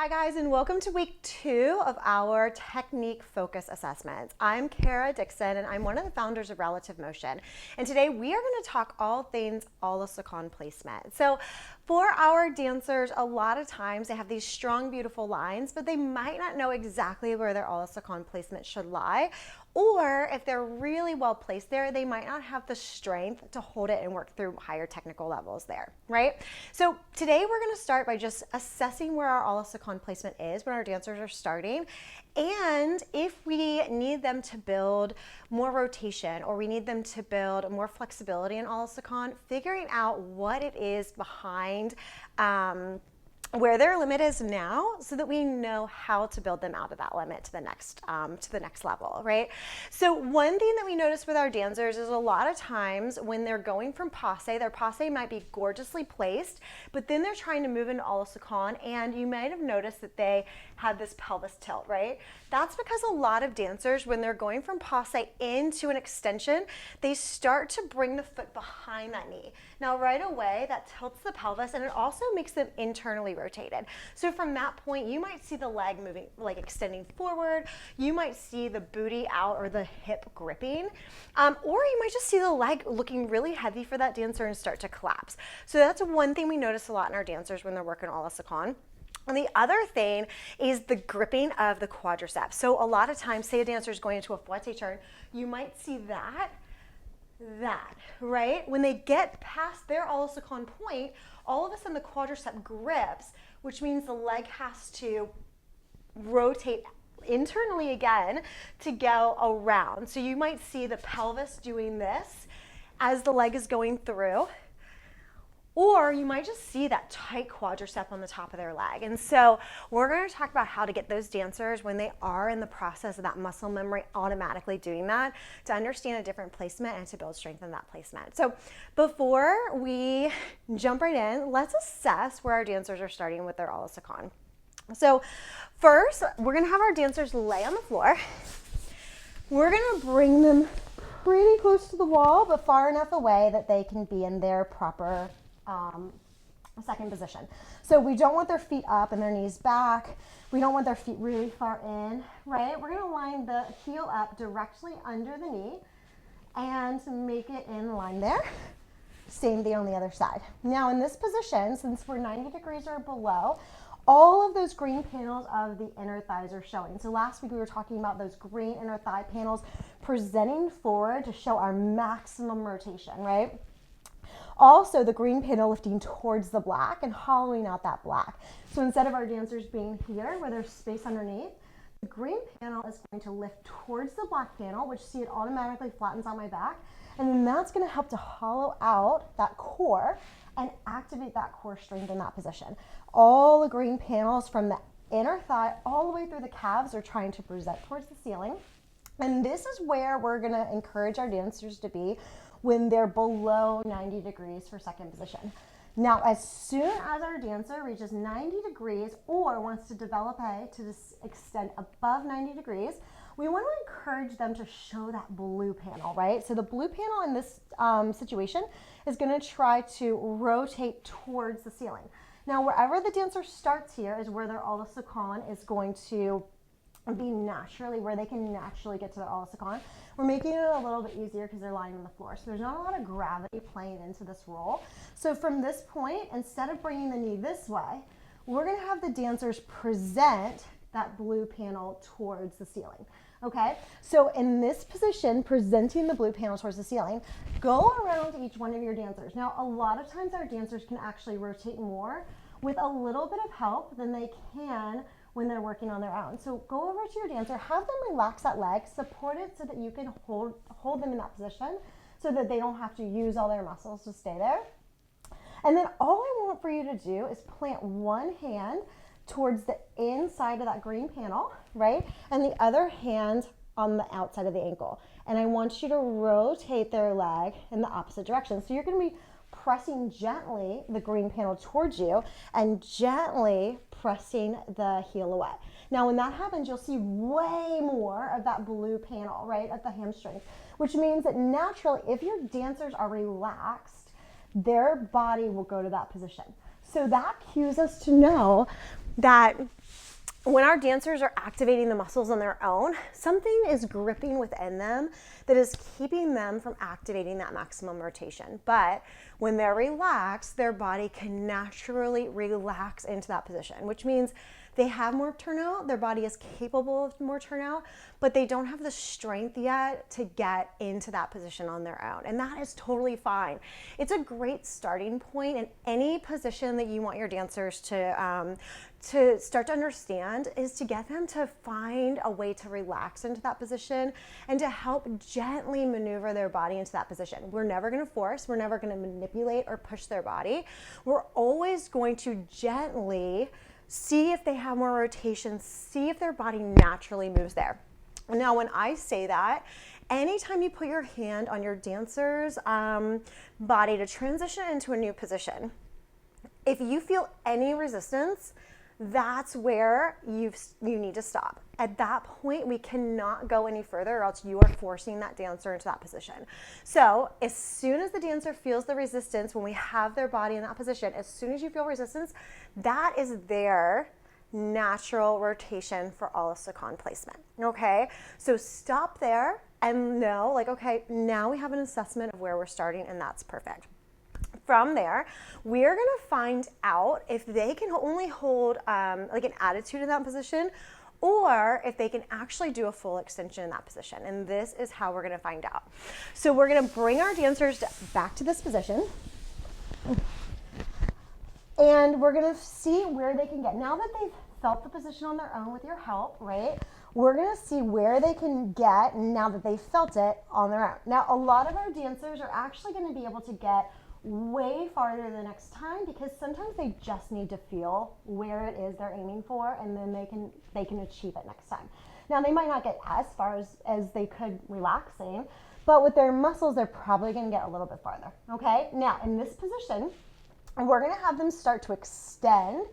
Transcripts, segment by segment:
Hi guys, and welcome to week 2 of our technique focus assessments. I'm Kara Dixon and I'm one of the founders of Relative Motion. And today we are going to talk all things a la Seconde placement. So for our dancers, a lot of times they have these strong, beautiful lines, but they might not know exactly where their a la Seconde placement should lie. Or if they're really well placed there, they might not have the strength to hold it and work through higher technical levels there, right? So today we're going to start by just assessing where our a la Seconde placement is when our dancers are starting, and if we need them to build more rotation or we need them to build more flexibility in a la Seconde, figuring out what it is behind where their limit is now, so that we know how to build them out of that limit to the next level, right? So one thing that we notice with our dancers is a lot of times when they're going from passe, their passe might be gorgeously placed, but then they're trying to move into a la Seconde, and you might have noticed that they have this pelvis tilt, right? That's because a lot of dancers, when they're going from passe into an extension, they start to bring the foot behind that knee. Now right away, that tilts the pelvis, and it also makes them internally rotated. So from that point, you might see the leg moving, like extending forward. You might see the booty out or the hip gripping, or you might just see the leg looking really heavy for that dancer and start to collapse. So that's one thing we notice a lot in our dancers when they're working a la Seconde. And the other thing is the gripping of the quadriceps. So a lot of times, say a dancer is going into a fouette turn, you might see that, right? When they get past their a la Seconde point, all of a sudden the quadricep grips, which means the leg has to rotate internally again to go around. So you might see the pelvis doing this as the leg is going through, or you might just see that tight quadricep on the top of their leg. And so we're going to talk about how to get those dancers, when they are in the process of that muscle memory automatically doing that, to understand a different placement and to build strength in that placement. So before we jump right in, let's assess where our dancers are starting with their a la Seconde. So first, we're going to have our dancers lay on the floor. We're going to bring them pretty close to the wall, but far enough away that they can be in their proper second position. So we don't want their feet up and their knees back. We don't want their feet really far in, right? We're going to line the heel up directly under the knee and make it in line there. Same thing on the other side. Now in this position, since we're 90 degrees or below, all of those green panels of the inner thighs are showing. So last week we were talking about those green inner thigh panels presenting forward to show our maximum rotation, right? Also, the green panel lifting towards the black and hollowing out that black. So instead of our dancers being here where there's space underneath, the green panel is going to lift towards the black panel, which see it automatically flattens on my back. And then that's going to help to hollow out that core and activate that core strength in that position. All the green panels from the inner thigh all the way through the calves are trying to present towards the ceiling. And this is where we're going to encourage our dancers to be when they're below 90 degrees for second position. Now, as soon as our dancer reaches 90 degrees or wants to develop to just extend above 90 degrees, we want to encourage them to show that blue panel, right? So the blue panel in this situation is going to try to rotate towards the ceiling. Now, wherever the dancer starts here is where their a la Seconde is going to be naturally, where they can naturally get to their a la Seconde. We're making it a little bit easier because they're lying on the floor. So there's not a lot of gravity playing into this roll. So from this point, instead of bringing the knee this way, we're going to have the dancers present that blue panel towards the ceiling. Okay, so in this position, presenting the blue panel towards the ceiling, go around each one of your dancers. Now, a lot of times our dancers can actually rotate more with a little bit of help than they can when they're working on their own. So go over to your dancer, have them relax that leg, support it so that you can hold them in that position so that they don't have to use all their muscles to stay there. And then all I want for you to do is plant one hand towards the inside of that green panel, right? And the other hand on the outside of the ankle. And I want you to rotate their leg in the opposite direction. So you're going to be pressing gently the green panel towards you and gently pressing the heel away. Now when that happens, you'll see way more of that blue panel, right, at the hamstring, which means that naturally, if your dancers are relaxed, their body will go to that position. So that cues us to know that when our dancers are activating the muscles on their own, something is gripping within them that is keeping them from activating that maximum rotation. But when they're relaxed, their body can naturally relax into that position, which means they have more turnout, their body is capable of more turnout, but they don't have the strength yet to get into that position on their own. And that is totally fine. It's a great starting point in any position that you want your dancers to start to understand, is to get them to find a way to relax into that position and to help gently maneuver their body into that position. We're never going to force, we're never going to manipulate or push their body. We're always going to gently see if they have more rotation, see if their body naturally moves there. Now, when I say that, anytime you put your hand on your dancer's body to transition into a new position, if you feel any resistance, that's where you need to stop. At that point, we cannot go any further, or else you are forcing that dancer into that position. So as soon as the dancer feels the resistance, when we have their body in that position, as soon as you feel resistance, that is their natural rotation for all of seconde placement. Okay, so stop there and know, like, okay, now we have an assessment of where we're starting, and that's perfect. From there, we're going to find out if they can only hold like an attitude in that position, or if they can actually do a full extension in that position. And this is how we're going to find out. So we're going to bring our dancers back to this position, and we're going to see where they can get. Now that they've felt the position on their own with your help, right? We're going to see where they can get now that they've felt it on their own. Now, a lot of our dancers are actually going to be able to get way farther the next time, because sometimes they just need to feel where it is they're aiming for, and then they can achieve it next time. Now, they might not get as far as they could relaxing, but with their muscles, they're probably going to get a little bit farther. Okay, now in this position, we're going to have them start to extend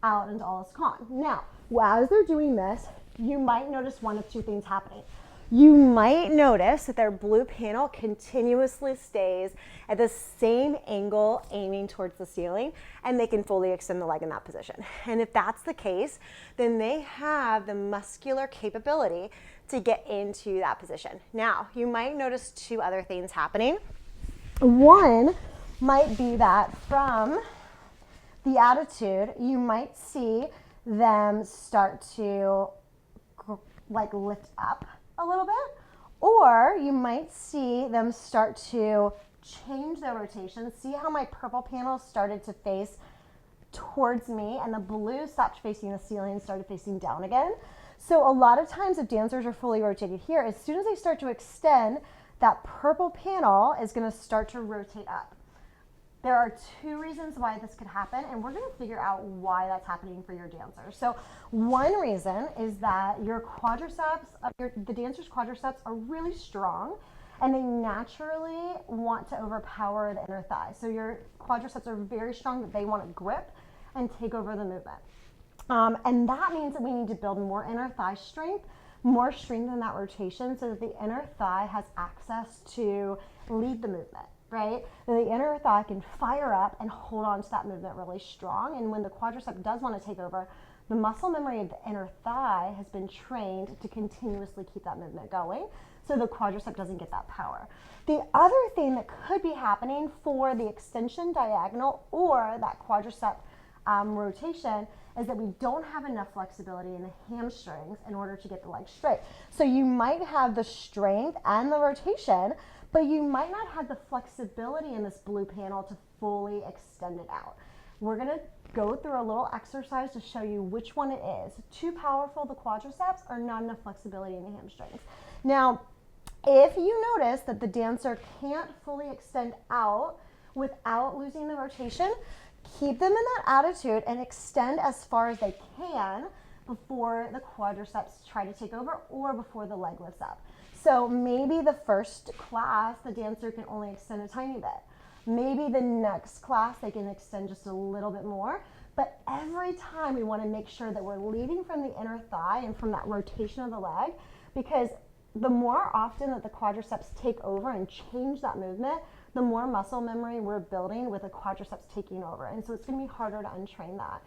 out into all seconde. Now, as they're doing this, you might notice one of two things happening. You might notice that their blue panel continuously stays at the same angle, aiming towards the ceiling, and they can fully extend the leg in that position. And if that's the case, then they have the muscular capability to get into that position. Now, you might notice two other things happening. One might be that from the attitude, you might see them start to like lift up a little bit, or you might see them start to change their rotation. See how my purple panel started to face towards me, and the blue stopped facing the ceiling and started facing down again. So a lot of times, if dancers are fully rotated here, as soon as they start to extend, that purple panel is going to start to rotate up. There are two reasons why this could happen, and we're going to figure out why that's happening for your dancers. So one reason is that your quadriceps, the dancer's quadriceps are really strong, and they naturally want to overpower the inner thigh. So your quadriceps are very strong, that they want to grip and take over the movement. And that means that we need to build more inner thigh strength, more strength in that rotation, so that the inner thigh has access to lead the movement. Right? The inner thigh can fire up and hold on to that movement really strong. And when the quadricep does want to take over, the muscle memory of the inner thigh has been trained to continuously keep that movement going, so the quadricep doesn't get that power. The other thing that could be happening for the extension diagonal or that quadricep rotation is that we don't have enough flexibility in the hamstrings in order to get the leg straight. So you might have the strength and the rotation, but you might not have the flexibility in this blue panel to fully extend it out. We're gonna go through a little exercise to show you which one it is. Too powerful, the quadriceps, or not enough flexibility in the hamstrings. Now, if you notice that the dancer can't fully extend out without losing the rotation, keep them in that attitude and extend as far as they can before the quadriceps try to take over or before the leg lifts up. So maybe the first class, the dancer can only extend a tiny bit. Maybe the next class, they can extend just a little bit more. But every time we want to make sure that we're leading from the inner thigh and from that rotation of the leg, because the more often that the quadriceps take over and change that movement, the more muscle memory we're building with the quadriceps taking over. And so it's going to be harder to untrain that.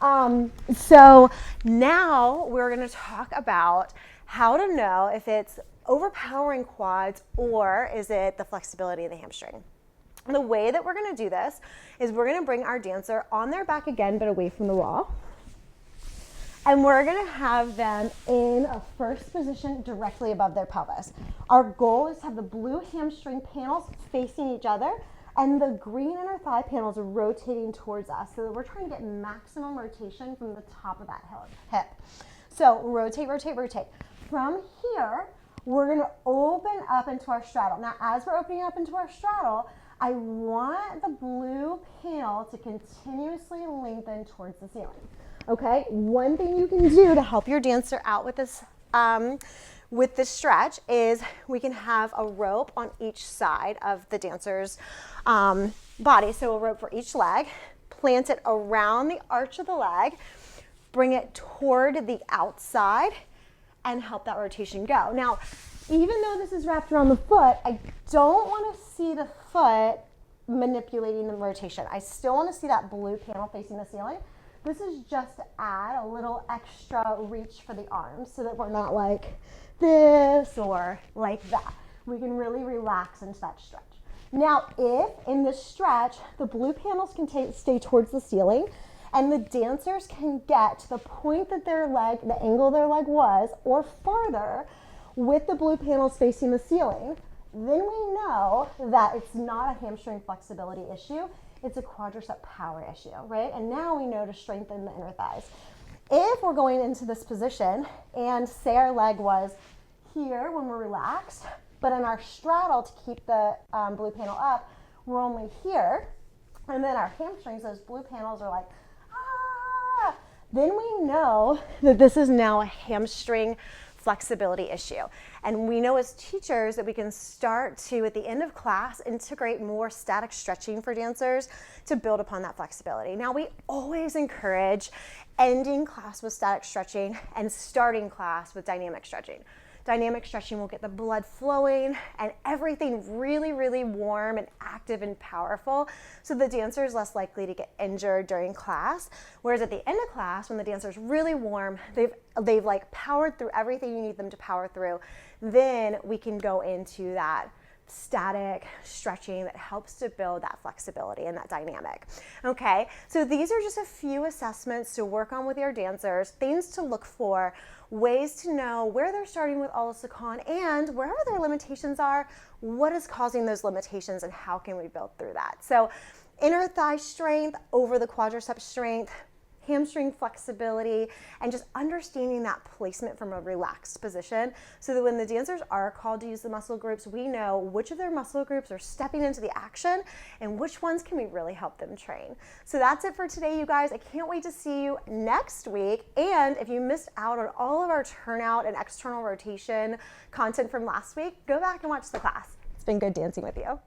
So now we're going to talk about how to know if it's overpowering quads or is it the flexibility of the hamstring. The way that we're going to do this is we're going to bring our dancer on their back again, but away from the wall. And we're going to have them in a first position directly above their pelvis. Our goal is to have the blue hamstring panels facing each other and the green inner thigh panels are rotating towards us. So that we're trying to get maximum rotation from the top of that hip. So rotate, rotate, rotate. From here, we're going to open up into our straddle. Now, as we're opening up into our straddle, I want the blue panel to continuously lengthen towards the ceiling. Okay, one thing you can do to help your dancer out with this stretch is we can have a rope on each side of the dancer's body. So a rope for each leg, plant it around the arch of the leg, bring it toward the outside, and help that rotation go. Now, even though this is wrapped around the foot, I don't want to see the foot manipulating the rotation. I still want to see that blue panel facing the ceiling. This is just to add a little extra reach for the arms so that we're not like this or like that. We can really relax into that stretch. Now, if in this stretch, the blue panels can stay towards the ceiling and the dancers can get to the point that their leg, the angle their leg was, or farther with the blue panels facing the ceiling, then we know that it's not a hamstring flexibility issue. It's a quadricep power issue, right? And now we know to strengthen the inner thighs. If we're going into this position and say our leg was here when we're relaxed, but in our straddle to keep the blue panel up, we're only here, and then our hamstrings, those blue panels are like, ah, then we know that this is now a hamstring flexibility issue. And we know as teachers that we can start to, at the end of class, integrate more static stretching for dancers to build upon that flexibility. Now, we always encourage ending class with static stretching and starting class with dynamic stretching. Dynamic stretching will get the blood flowing and everything really, really warm and active and powerful, so the dancer is less likely to get injured during class. Whereas at the end of class, when the dancer is really warm, they've like powered through everything you need them to power through, then we can go into that static stretching that helps to build that flexibility and that dynamic. Okay, so these are just a few assessments to work on with your dancers, things to look for, ways to know where they're starting with all Seconde, and wherever their limitations are, what is causing those limitations and how can we build through that. So inner thigh strength over the quadricep strength, hamstring flexibility, and just understanding that placement from a relaxed position so that when the dancers are called to use the muscle groups, we know which of their muscle groups are stepping into the action and which ones can we really help them train. So that's it for today, you guys. I can't wait to see you next week. And if you missed out on all of our turnout and external rotation content from last week, go back and watch the class. It's been good dancing with you.